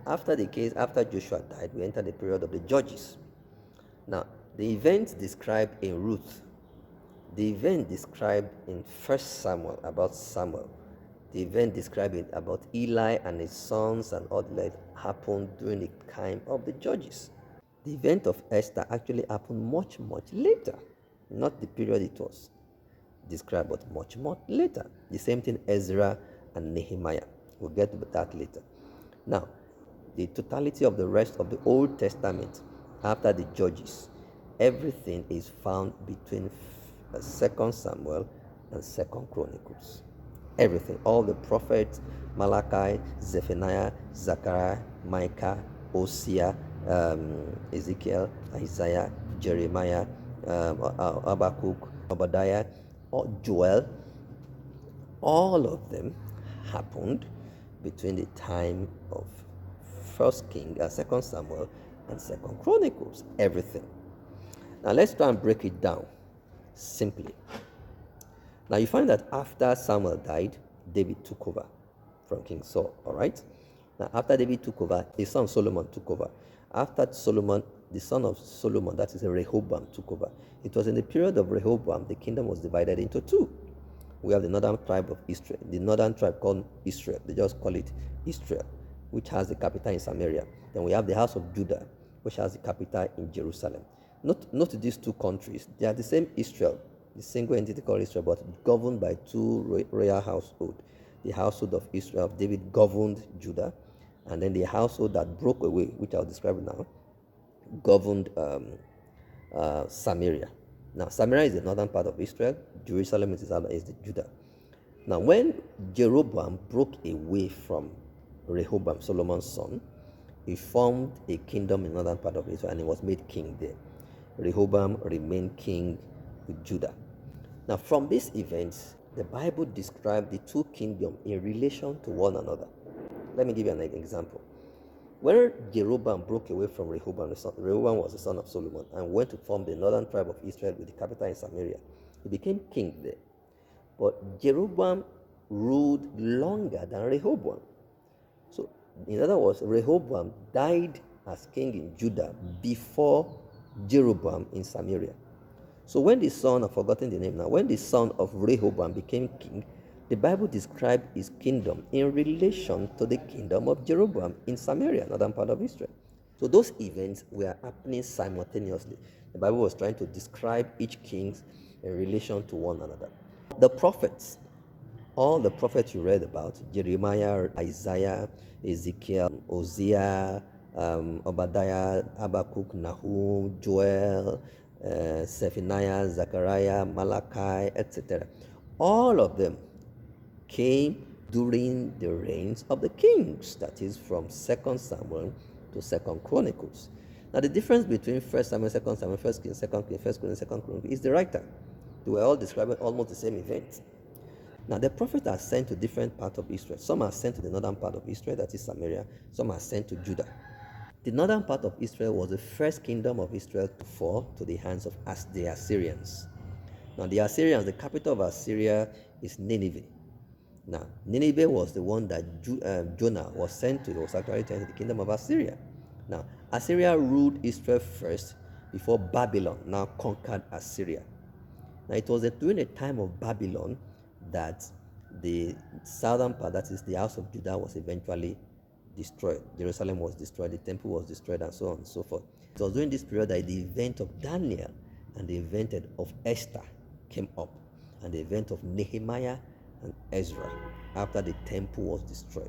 After Joshua died, we enter the period of the judges. Now, the event described in Ruth, the event described in 1 Samuel about Samuel, the event described about Eli and his sons and all that happened during the time of the judges. The event of Esther actually happened much, much later, not the period it was described, but much, much later. The same thing Ezra and Nehemiah. We'll get to that later. Now, the totality of the rest of the Old Testament after the judges, everything is found between 2 Samuel and 2 Chronicles. Everything, all the prophets, Malachi, Zephaniah, Zechariah, Micah, Hosea, Ezekiel, Isaiah, Jeremiah, Habakkuk, Obadiah, or Joel, all of them happened between the time of 2 Samuel and 2 Chronicles. Everything. Now let's try and break it down simply. Now you find that after Samuel died, David took over from King Saul. All right. Now after David took over, his son Solomon took over. After Solomon, the son of Solomon, that is Rehoboam, took over. It was in the period of Rehoboam the kingdom was divided into two. We have the northern tribe of Israel, the northern tribe called Israel. They just call it Israel, which has the capital in Samaria. Then we have the house of Judah, which has the capital in Jerusalem. Note these two countries. They are the same Israel, the single entity called Israel, but governed by two royal households. The household of Israel, of David, governed Judah, and then the household that broke away, which I'll describe now, governed Samaria. Now, Samaria is the northern part of Israel. Jerusalem is the Judah. Now, when Jeroboam broke away from Rehoboam, Solomon's son, he formed a kingdom in the northern part of Israel, and he was made king there. Rehoboam remained king with Judah. Now, from these events, the Bible described the two kingdoms in relation to one another. Let me give you an example. When Jeroboam broke away from Rehoboam, Rehoboam was the son of Solomon, and went to form the northern tribe of Israel with the capital in Samaria. He became king there. But Jeroboam ruled longer than Rehoboam. So, in other words, Rehoboam died as king in Judah before Jeroboam in Samaria. So when the son, I've forgotten the name now, when the son of Rehoboam became king, the Bible described his kingdom in relation to the kingdom of Jeroboam in Samaria, northern part of Israel. So those events were happening simultaneously. The Bible was trying to describe each king in relation to one another. The prophets, all the prophets you read about, Jeremiah, Isaiah, Ezekiel, Hosea, Obadiah, Habakkuk, Nahum, Joel, Zephaniah, Zechariah, Malachi, etc. All of them came during the reigns of the kings, that is from 2 Samuel to 2 Chronicles. Now the difference between 1 Samuel, 2 Samuel, 1 Kings, 2 Kings, 1 Chronicles, 2 Chronicles is the writer. They were all describing almost the same event. Now the prophets are sent to different parts of Israel. Some are sent to the northern part of Israel, that is Samaria. Some are sent to Judah. The northern part of Israel was the first kingdom of Israel to fall to the hands of the Assyrians. Now the Assyrians, the capital of Assyria is Nineveh. Now, Nineveh was the one that Jonah was sent to. It was actually sent to the kingdom of Assyria. Now, Assyria ruled Israel first before Babylon now conquered Assyria. Now, it was during the time of Babylon that the southern part, that is the house of Judah, was eventually destroyed. Jerusalem was destroyed, the temple was destroyed, and so on and so forth. It was during this period that the event of Daniel and the event of Esther came up, and the event of Nehemiah and Ezra after the temple was destroyed.